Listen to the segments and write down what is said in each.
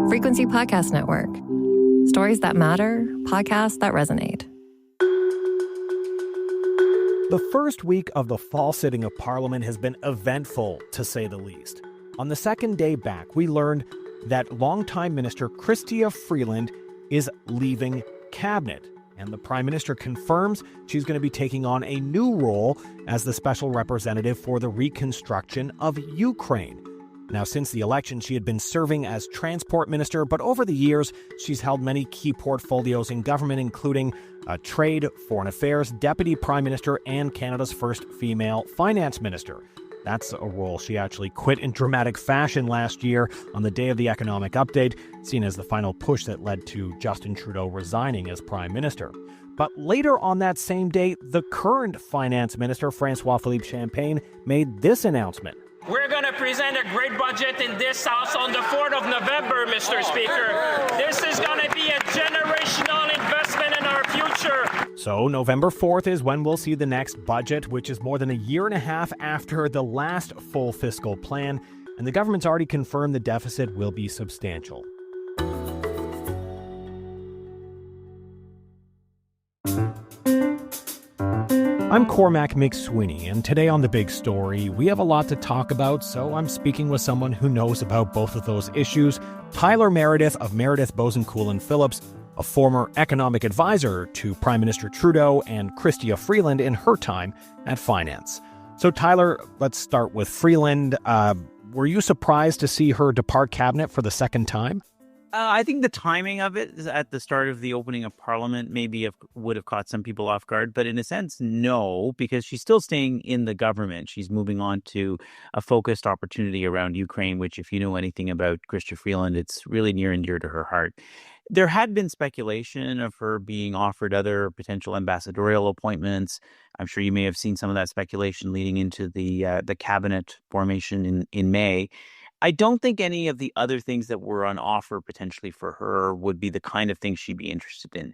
Frequency Podcast Network. Stories that matter, podcasts that resonate. The first week of the fall sitting of Parliament has been eventful, to say the least. On the second day back, we learned that longtime Minister Chrystia Freeland is leaving Cabinet, and the Prime Minister confirms she's going to be taking on a new role as the special representative for the reconstruction of Ukraine. Now, since the election, she had been serving as Transport Minister, but over the years, she's held many key portfolios in government, including Trade, Foreign Affairs, Deputy Prime Minister, and Canada's first female Finance Minister. That's a role she actually quit in dramatic fashion last year on the day of the economic update, seen as the final push that led to Justin Trudeau resigning as Prime Minister. But later on that same day, the current Finance Minister, François-Philippe Champagne, made this announcement. We're going to present a great budget in this House on the 4th of November, Mr. Speaker. This is going to be a generational investment in our future. So November 4th is when we'll see the next budget, which is more than a year and a half after the last full fiscal plan, and the government's already confirmed the deficit will be substantial. I'm Cormac Mac Sweeney, and today on The Big Story, we have a lot to talk about, so I'm speaking with someone who knows about both of those issues, Tyler Meredith of Meredith, Bosencool & Phillips, a former economic advisor to Prime Minister Trudeau, and Chrystia Freeland in her time at Finance. So Tyler, let's start with Freeland. Were you surprised to see her depart Cabinet for the second time? I think the timing of it is at the start of the opening of Parliament would have caught some people off guard. But in a sense, no, because she's still staying in the government. She's moving on to a focused opportunity around Ukraine, which if you know anything about Chrystia Freeland, it's really near and dear to her heart. There had been speculation of her being offered other potential ambassadorial appointments. I'm sure you may have seen some of that speculation leading into the cabinet formation in May. I don't think any of the other things that were on offer potentially for her would be the kind of things she'd be interested in.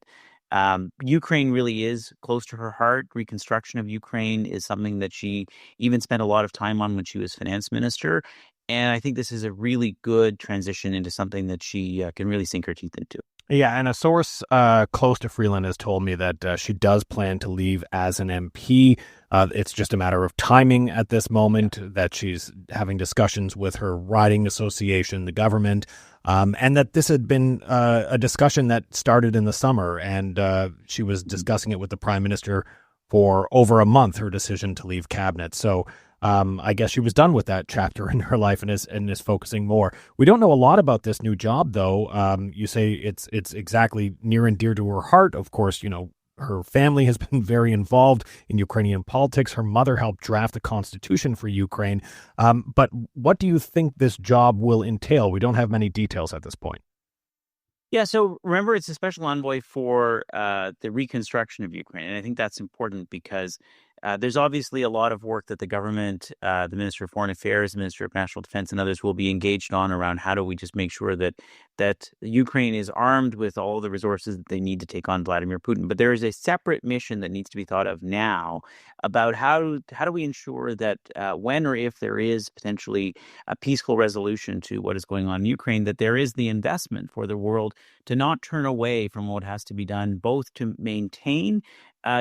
Ukraine really is close to her heart. Reconstruction of Ukraine is something that she even spent a lot of time on when she was finance minister. And I think this is a really good transition into something that she can really sink her teeth into. Yeah, and a source close to Freeland has told me that she does plan to leave as an MP. It's just a matter of timing at this moment, that she's having discussions with her riding association, the government, and that this had been a discussion that started in the summer, and she was discussing it with the Prime Minister for over a month, her decision to leave Cabinet. So I guess she was done with that chapter in her life and is focusing more. We don't know a lot about this new job, though. You say it's exactly near and dear to her heart. Of course, you know, her family has been very involved in Ukrainian politics. Her mother helped draft the constitution for Ukraine. But what do you think this job will entail? We don't have many details at this point. Yeah, so remember, it's a special envoy for the reconstruction of Ukraine. And I think that's important because there's obviously a lot of work that the government, the Minister of Foreign Affairs, the Minister of National Defense, and others will be engaged on around how do we just make sure that Ukraine is armed with all the resources that they need to take on Vladimir Putin. But there is a separate mission that needs to be thought of now about how do we ensure that when or if there is potentially a peaceful resolution to what is going on in Ukraine, that there is the investment for the world to not turn away from what has to be done, both to maintain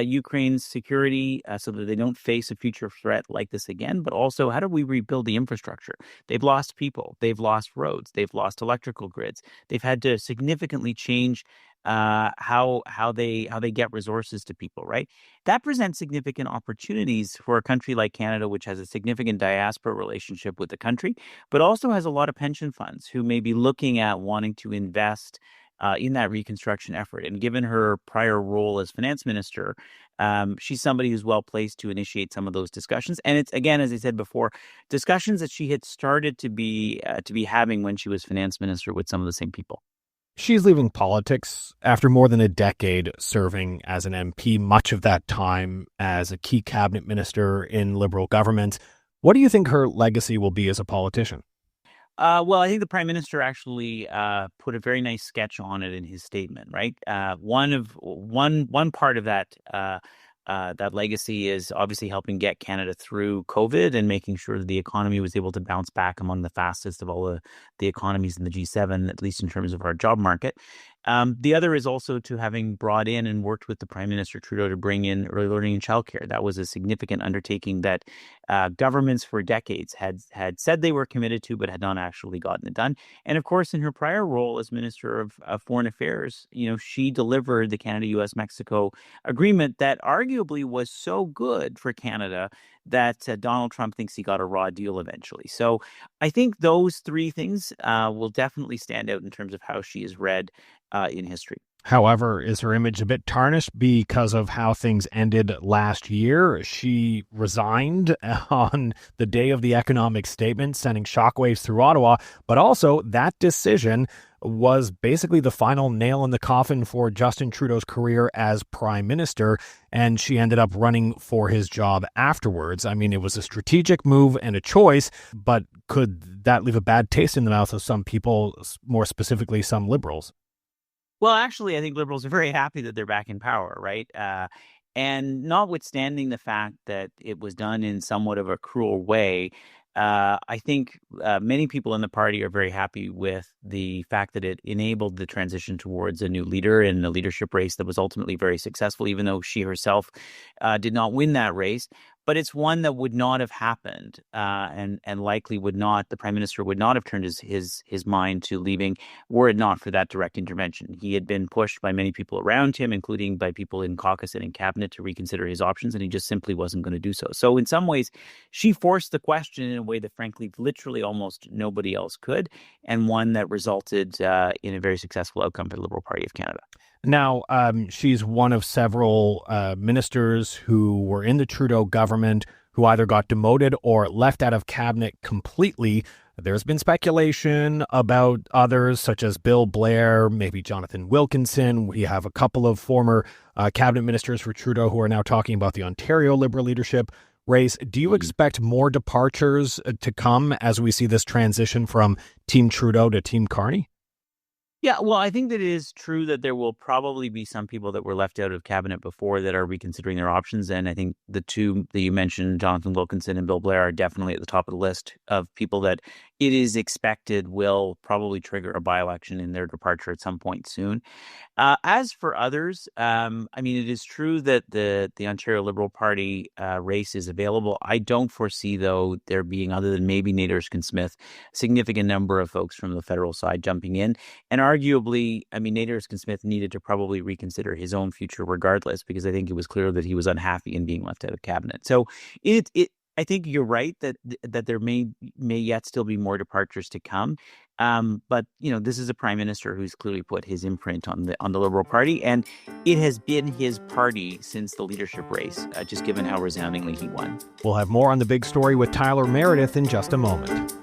Ukraine's security so that they don't face a future threat like this again, but also how do we rebuild the infrastructure? They've lost people, they've lost roads, they've lost electrical grids, they've had to significantly change how they get resources to people, right? That presents significant opportunities for a country like Canada, which has a significant diaspora relationship with the country, but also has a lot of pension funds who may be looking at wanting to invest in that reconstruction effort. And given her prior role as finance minister, she's somebody who's well placed to initiate some of those discussions. And it's, again, as I said before, discussions that she had started to be having when she was finance minister with some of the same people. She's leaving politics after more than a decade serving as an MP, much of that time as a key cabinet minister in Liberal government. What do you think her legacy will be as a politician? Well, I think the Prime Minister actually put a very nice sketch on it in his statement, right? One part of that That legacy is obviously helping get Canada through COVID and making sure that the economy was able to bounce back among the fastest of all the economies in the G7, at least in terms of our job market. The other is also to having brought in and worked with the Prime Minister Trudeau to bring in early learning and childcare. That was a significant undertaking that governments for decades had said they were committed to, but had not actually gotten it done. And of course, in her prior role as Minister of Foreign Affairs, she delivered the Canada-US-Mexico agreement that arguably was so good for Canada that Donald Trump thinks he got a raw deal eventually. So I think those three things will definitely stand out in terms of how she is read in history. However, is her image a bit tarnished because of how things ended last year? She resigned on the day of the economic statement, sending shockwaves through Ottawa. But also, that decision was basically the final nail in the coffin for Justin Trudeau's career as prime minister, and she ended up running for his job afterwards. I mean, it was a strategic move and a choice, but could that leave a bad taste in the mouth of some people, more specifically some Liberals? Well, actually, I think Liberals are very happy that they're back in power, right? And notwithstanding the fact that it was done in somewhat of a cruel way, I think many people in the party are very happy with the fact that it enabled the transition towards a new leader in a leadership race that was ultimately very successful, even though she herself did not win that race. But it's one that would not have happened and likely would not, the prime minister would not have turned his mind to leaving were it not for that direct intervention. He had been pushed by many people around him, including by people in caucus and in cabinet, to reconsider his options, and he just simply wasn't going to do so. So in some ways, she forced the question in a way that, frankly, literally almost nobody else could, and one that resulted in a very successful outcome for the Liberal Party of Canada. Now, she's one of several ministers who were in the Trudeau government who either got demoted or left out of cabinet completely. There's been speculation about others, such as Bill Blair, maybe Jonathan Wilkinson. We have a couple of former cabinet ministers for Trudeau who are now talking about the Ontario Liberal leadership race. Do you expect more departures to come as we see this transition from Team Trudeau to Team Carney? Yeah, well, I think that it is true that there will probably be some people that were left out of cabinet before that are reconsidering their options. And I think the two that you mentioned, Jonathan Wilkinson and Bill Blair, are definitely at the top of the list of people that it is expected will probably trigger a by-election in their departure at some point soon. As for others, I mean, it is true that the Ontario Liberal Party race is available. I don't foresee, though, there being, other than maybe Nate Erskine-Smith, a significant number of folks from the federal side jumping in. And arguably, I mean, Nate Erskine-Smith needed to probably reconsider his own future regardless, because I think it was clear that he was unhappy in being left out of cabinet. So I think you're right that there may yet still be more departures to come. But, this is a prime minister who's clearly put his imprint on the Liberal Party, and it has been his party since the leadership race, just given how resoundingly he won. We'll have more on the big story with Tyler Meredith in just a moment.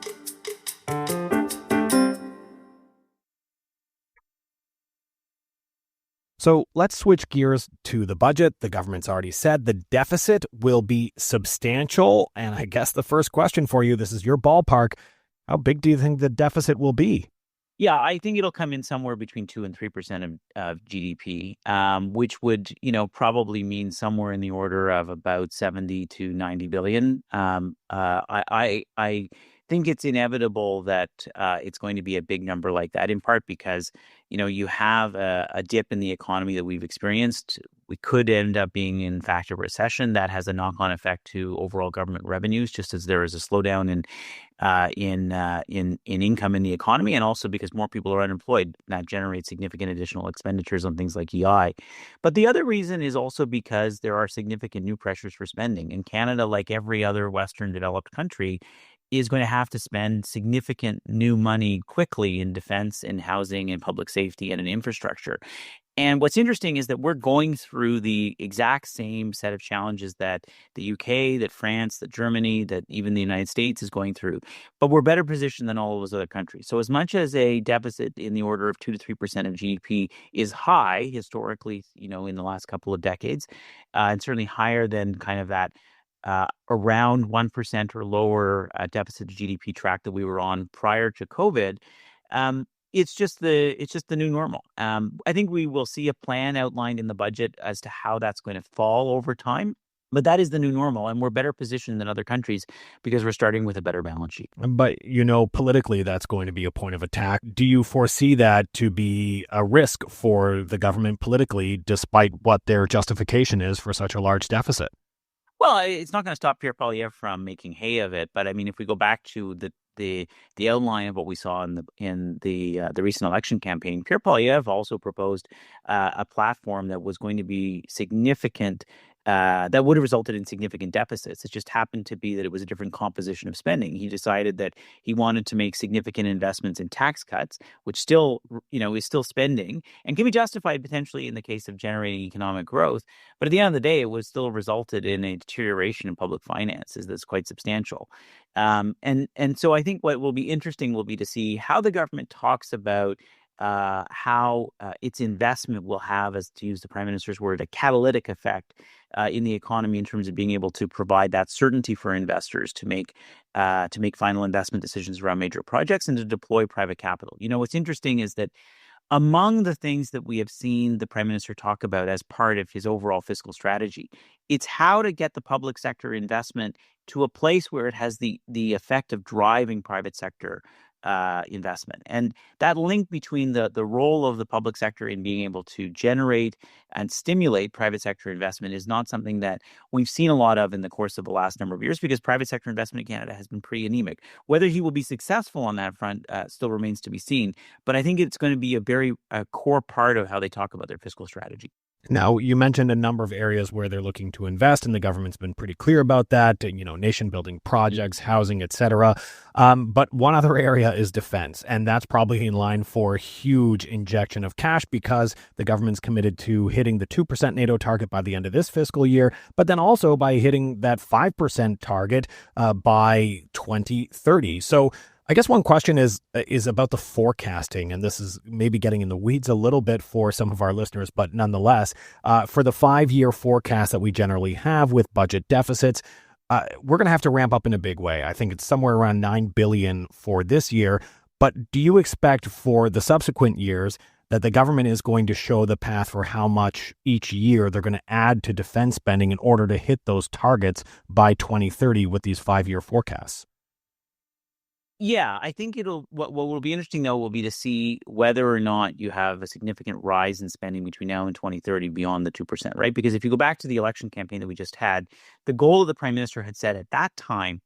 So let's switch gears to the budget. The government's already said the deficit will be substantial. And I guess the first question for you, this is your ballpark. How big do you think the deficit will be? Yeah, I think it'll come in somewhere between 2 and 3% of GDP, which would, probably mean somewhere in the order of about 70 to 90 billion. I think it's inevitable that it's going to be a big number like that, in part because, you have a dip in the economy that we've experienced. We could end up being, in fact, a recession that has a knock-on effect to overall government revenues, just as there is a slowdown in income in the economy, and also because more people are unemployed. That generates significant additional expenditures on things like EI. But the other reason is also because there are significant new pressures for spending. And Canada, like every other Western developed country, is going to have to spend significant new money quickly in defense and housing and public safety and in infrastructure. And what's interesting is that we're going through the exact same set of challenges that the UK, that France, that Germany, that even the United States is going through. But we're better positioned than all of those other countries. So as much as a deficit in the order of 2 to 3% of GDP is high historically, in the last couple of decades, and certainly higher than kind of that around 1% or lower deficit to GDP track that we were on prior to COVID, It's just the new normal. I think we will see a plan outlined in the budget as to how that's going to fall over time. But that is the new normal, and we're better positioned than other countries because we're starting with a better balance sheet. But, politically, that's going to be a point of attack. Do you foresee that to be a risk for the government politically, despite what their justification is for such a large deficit? Well, it's not going to stop Pierre Poilievre from making hay of it. But I mean, if we go back to the outline of what we saw in the recent election campaign, Pierre Poilievre also proposed a platform that was going to be significant. That would have resulted in significant deficits. It just happened to be that it was a different composition of spending. He decided that he wanted to make significant investments in tax cuts, which still, is still spending and can be justified potentially in the case of generating economic growth. But at the end of the day, it was still resulted in a deterioration in public finances that's quite substantial. And so I think what will be interesting will be to see how the government talks about how its investment will have, as to use the Prime Minister's word, a catalytic effect in the economy in terms of being able to provide that certainty for investors to make final investment decisions around major projects and to deploy private capital. What's interesting is that among the things that we have seen the Prime Minister talk about as part of his overall fiscal strategy, it's how to get the public sector investment to a place where it has the effect of driving private sector investment. And that link between the role of the public sector in being able to generate and stimulate private sector investment is not something that we've seen a lot of in the course of the last number of years, because private sector investment in Canada has been pretty anemic. Whether he will be successful on that front still remains to be seen. But I think it's going to be a very core part of how they talk about their fiscal strategy. Now, you mentioned a number of areas where they're looking to invest, and the government's been pretty clear about that, nation-building projects, housing, etc. But one other area is defense, and that's probably in line for a huge injection of cash because the government's committed to hitting the 2% NATO target by the end of this fiscal year, but then also by hitting that 5% target by 2030. So I guess one question is about the forecasting, and this is maybe getting in the weeds a little bit for some of our listeners, but nonetheless, for the 5-year forecast that we generally have with budget deficits, we're going to have to ramp up in a big way. I think it's somewhere around $9 billion for this year. But do you expect for the subsequent years that the government is going to show the path for how much each year they're going to add to defense spending in order to hit those targets by 2030 with these 5-year forecasts? Yeah, I think what will be interesting, though, will be to see whether or not you have a significant rise in spending between now and 2030 beyond the 2%, right? Because if you go back to the election campaign that we just had, the goal of the Prime Minister had said at that time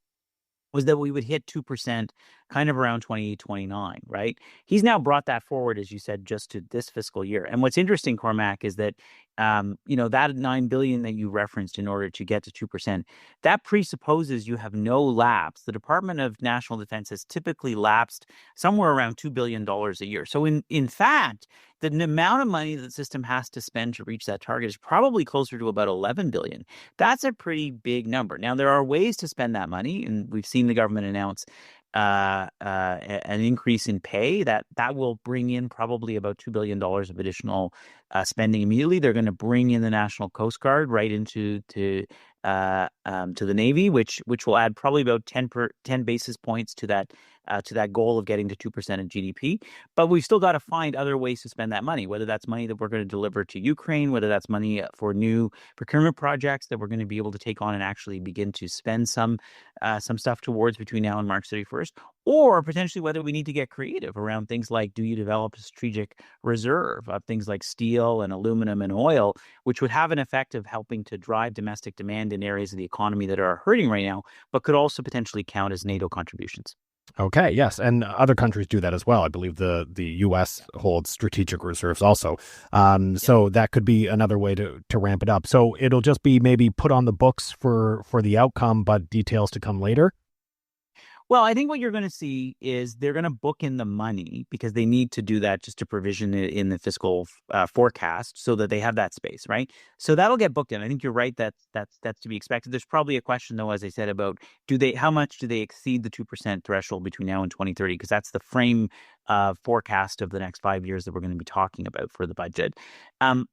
was that we would hit 2% kind of around 2029, right? He's now brought that forward, as you said, just to this fiscal year. And what's interesting, Cormac, is that, that $9 billion that you referenced in order to get to 2%, that presupposes you have no lapse. The Department of National Defense has typically lapsed somewhere around $2 billion a year. So in fact, the amount of money that the system has to spend to reach that target is probably closer to about $11 billion. That's a pretty big number. Now, there are ways to spend that money, and we've seen the government announce an increase in pay that will bring in probably about $2 billion of additional spending immediately. They're going to bring in the National Coast Guard right into the Navy, which will add probably about 10 basis points to that goal of getting to 2% of GDP. But we've still got to find other ways to spend that money, whether that's money that we're going to deliver to Ukraine, whether that's money for new procurement projects that we're going to be able to take on and actually begin to spend some stuff towards between now and March 31st, or potentially whether we need to get creative around things like, do you develop a strategic reserve of things like steel and aluminum and oil, which would have an effect of helping to drive domestic demand in areas of the economy that are hurting right now, but could also potentially count as NATO contributions. Okay, yes, and other countries do that as well. I believe the U.S. holds strategic reserves also. So that could be another way to ramp it up. So it'll just be maybe put on the books for the outcome, but details to come later? Well, I think what you're going to see is they're going to book in the money because they need to do that just to provision it in the fiscal forecast so that they have that space, right? So that'll get booked in. I think you're right. That's to be expected. There's probably a question, though, as I said, about how much do they exceed the 2% threshold between now and 2030? Because that's the frame forecast of the next 5 years that we're going to be talking about for the budget.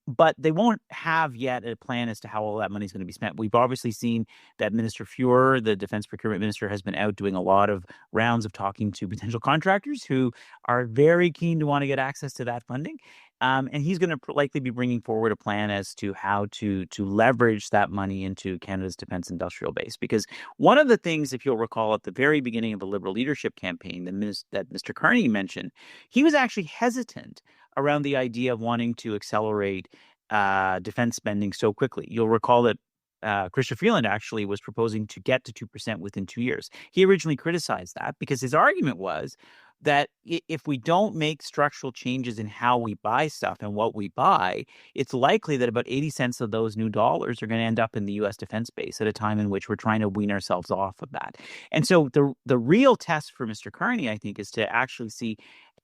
But they won't have yet a plan as to how all that money is going to be spent. We've obviously seen that Minister Fuhr, the Defense Procurement Minister, has been out doing a lot of rounds of talking to potential contractors who are very keen to want to get access to that funding. And he's going to likely be bringing forward a plan as to how to leverage that money into Canada's defense industrial base. Because one of the things, if you'll recall, at the very beginning of the Liberal leadership campaign that Mr. Carney mentioned, he was actually hesitant around the idea of wanting to accelerate defense spending so quickly. You'll recall that Chrystia Freeland actually was proposing to get to 2% within 2 years. He originally criticized that because his argument was that if we don't make structural changes in how we buy stuff and what we buy, it's likely that about 80 cents of those new dollars are going to end up in the U.S. defense base at a time in which we're trying to wean ourselves off of that. And so the real test for Mr. Carney, I think, is to actually see,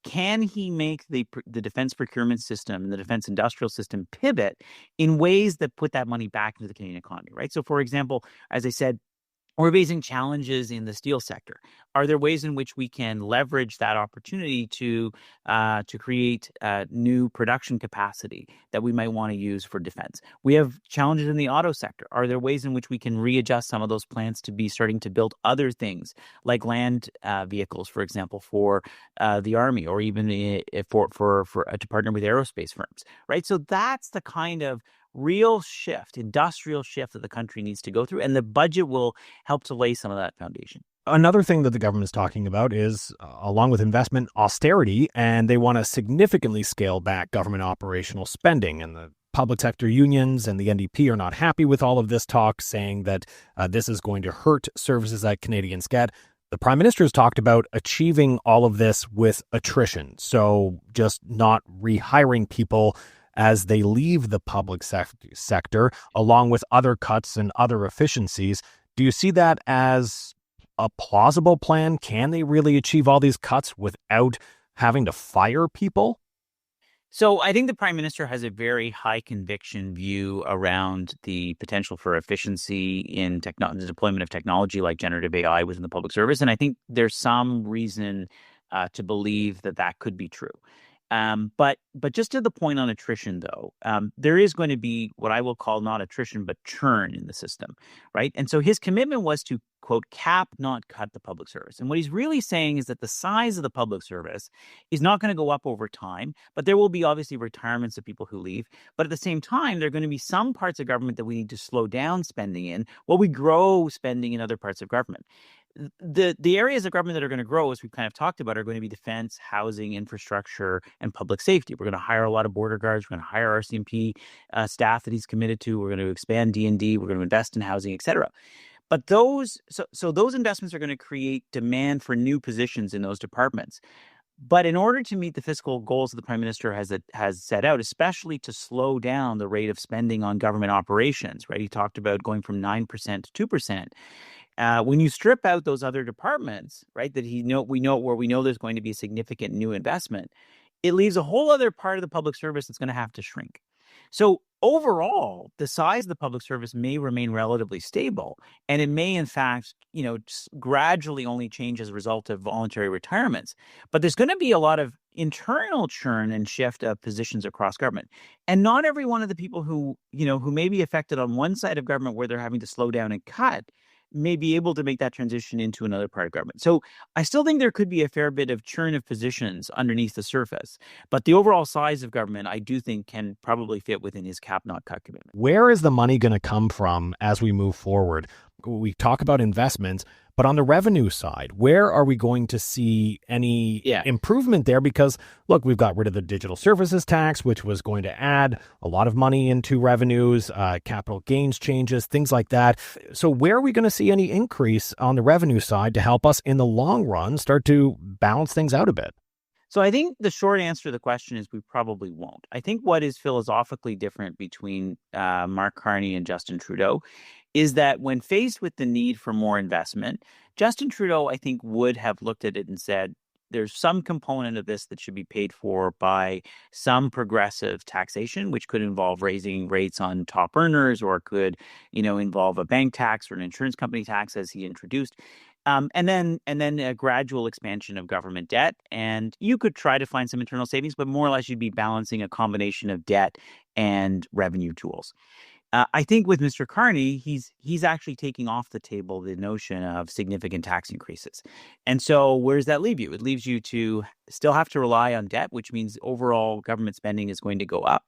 can he make the defense procurement system and the defense industrial system pivot in ways that put that money back into the Canadian economy, right? So, for example, as I said, we're facing challenges in the steel sector. Are there ways in which we can leverage that opportunity to create new production capacity that we might want to use for defense? We have challenges in the auto sector. Are there ways in which we can readjust some of those plants to be starting to build other things like land vehicles, for example, for the Army, or even to partner with aerospace firms, right? So that's the kind of real shift, industrial shift that the country needs to go through, and the budget will help to lay some of that foundation. Another thing that the government is talking about is, along with investment, austerity, and they want to significantly scale back government operational spending. And the public sector unions and the NDP are not happy with all of this talk, saying that this is going to hurt services that Canadians get. The Prime Minister has talked about achieving all of this with attrition, so just not rehiring people as they leave the public sector, along with other cuts and other efficiencies. Do you see that as a plausible plan? Can they really achieve all these cuts without having to fire people? So I think the Prime Minister has a very high conviction view around the potential for efficiency in the deployment of technology like generative AI within the public service. And I think there's some reason to believe that that could be true. But just to the point on attrition, though, there is going to be what I will call not attrition, but churn in the system, right? And so his commitment was to, quote, cap, not cut the public service. And what he's really saying is that the size of the public service is not going to go up over time, but there will be obviously retirements of people who leave. But at the same time, there are going to be some parts of government that we need to slow down spending in while we grow spending in other parts of government. The areas of government that are going to grow, as we've kind of talked about, are going to be defense, housing, infrastructure, and public safety. We're going to hire a lot of border guards. We're going to hire RCMP staff that he's committed to. We're going to expand D&D. We're going to invest in housing, et cetera. But those investments are going to create demand for new positions in those departments. But in order to meet the fiscal goals that the Prime Minister has set out, especially to slow down the rate of spending on government operations, right? He talked about going from 9% to 2%. When you strip out those other departments, right, that we know there's going to be significant new investment, it leaves a whole other part of the public service that's going to have to shrink. So overall, the size of the public service may remain relatively stable, and it may, in fact, gradually only change as a result of voluntary retirements. But there's going to be a lot of internal churn and shift of positions across government. And not every one of the people who may be affected on one side of government where they're having to slow down and cut may be able to make that transition into another part of government. So I still think there could be a fair bit of churn of positions underneath the surface. But the overall size of government, I do think, can probably fit within his cap, not cut commitment. Where is the money going to come from as we move forward? We talk about investments, but on the revenue side, where are we going to see any improvement there? Because, look, we've got rid of the digital services tax, which was going to add a lot of money into revenues, capital gains changes, things like that. So where are we going to see any increase on the revenue side to help us in the long run start to balance things out a bit? So I think the short answer to the question is we probably won't. I think what is philosophically different between Mark Carney and Justin Trudeau is that when faced with the need for more investment, Justin Trudeau, I think, would have looked at it and said, there's some component of this that should be paid for by some progressive taxation, which could involve raising rates on top earners, or could, involve a bank tax or an insurance company tax, as he introduced. And then a gradual expansion of government debt. And you could try to find some internal savings, but more or less you'd be balancing a combination of debt and revenue tools. I think with Mr. Carney, he's actually taking off the table the notion of significant tax increases. And so where does that leave you? It leaves you to still have to rely on debt, which means overall government spending is going to go up,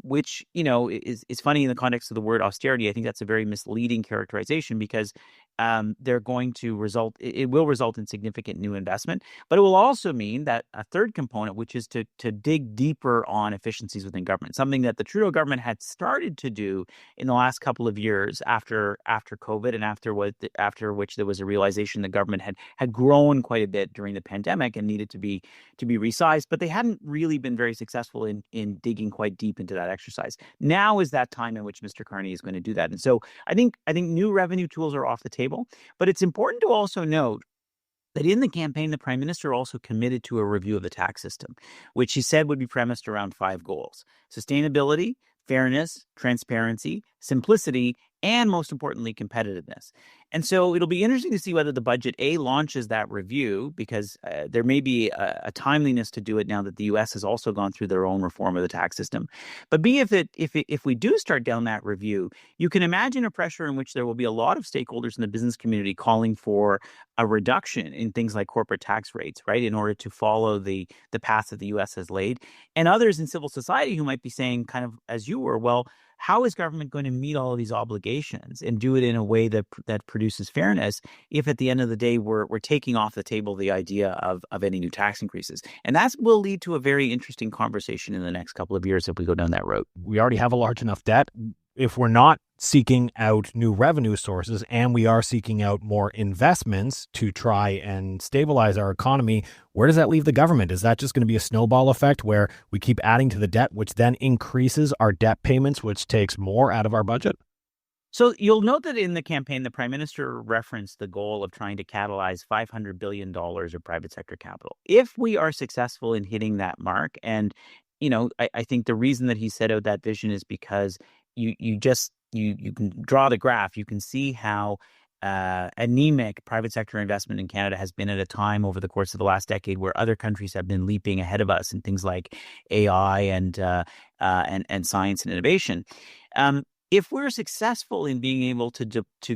which, is funny in the context of the word austerity. I think that's a very misleading characterization because they're going to it will result in significant new investment, but it will also mean that a third component, which is to dig deeper on efficiencies within government, something that the Trudeau government had started to do in the last couple of years after COVID and after which there was a realization the government had grown quite a bit during the pandemic and needed to be resized, but they hadn't really been very successful in digging quite deep into that exercise. Now is that time in which Mr. Carney is going to do that. And so I think new revenue tools are off the table. But it's important to also note that in the campaign, the Prime Minister also committed to a review of the tax system, which he said would be premised around 5 goals: sustainability, fairness, transparency, simplicity, and most importantly, competitiveness. And so it'll be interesting to see whether the budget launches that review, because there may be a timeliness to do it now that the U.S. has also gone through their own reform of the tax system. But if we do start down that review, you can imagine a pressure in which there will be a lot of stakeholders in the business community calling for a reduction in things like corporate tax rates, right, in order to follow the path that the U.S. has laid, and others in civil society who might be saying, kind of as you were, well, how is government going to meet all of these obligations and do it in a way that produces fairness if at the end of the day we're taking off the table the idea of any new tax increases? And that will lead to a very interesting conversation in the next couple of years if we go down that road. We already have a large enough debt. If we're not seeking out new revenue sources and we are seeking out more investments to try and stabilize our economy, where does that leave the government? Is that just going to be a snowball effect where we keep adding to the debt, which then increases our debt payments, which takes more out of our budget? So you'll note that in the campaign, the Prime Minister referenced the goal of trying to catalyze $500 billion of private sector capital. If we are successful in hitting that mark, and I think the reason that he set out that vision is because you can draw the graph. You can see how anemic private sector investment in Canada has been at a time over the course of the last decade where other countries have been leaping ahead of us in things like AI and science and innovation. If we're successful in being able to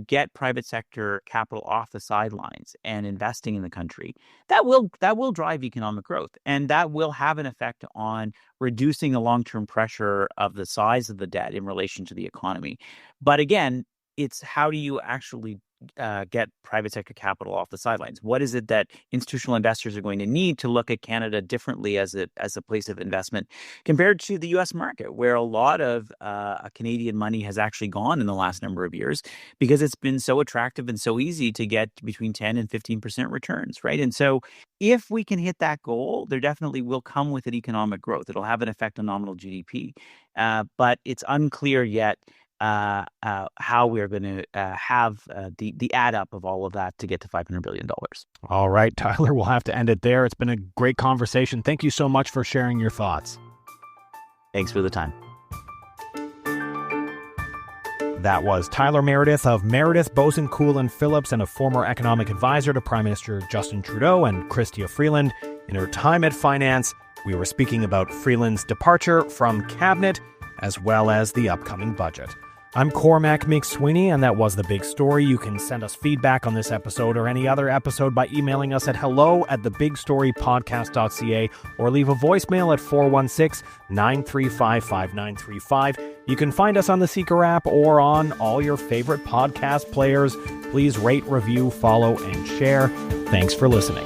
get private sector capital off the sidelines and investing in the country, that will drive economic growth, and that will have an effect on reducing the long-term pressure of the size of the debt in relation to the economy. But again, it's how do you actually get private sector capital off the sidelines? What is it that institutional investors are going to need to look at Canada differently as a place of investment compared to the U.S. market, where a lot of Canadian money has actually gone in the last number of years because it's been so attractive and so easy to get between 10 and 15% returns, right? And so if we can hit that goal, there definitely will come with it economic growth. It'll have an effect on nominal GDP, but it's unclear yet how we're going to have the add up of all of that to get to $500 billion. All right, Tyler, we'll have to end it there. It's been a great conversation. Thank you so much for sharing your thoughts. Thanks for the time. That was Tyler Meredith of Meredith, Boson, Cool & Phillips, and a former economic advisor to Prime Minister Justin Trudeau, and Chrystia Freeland. In her time at Finance, we were speaking about Freeland's departure from Cabinet, as well as the upcoming budget. I'm Cormac Mac Sweeney, and that was The Big Story. You can send us feedback on this episode or any other episode by emailing us at hello@thebigstorypodcast.ca or leave a voicemail at 416-935-5935. You can find us on the Seeker app or on all your favorite podcast players. Please rate, review, follow, and share. Thanks for listening.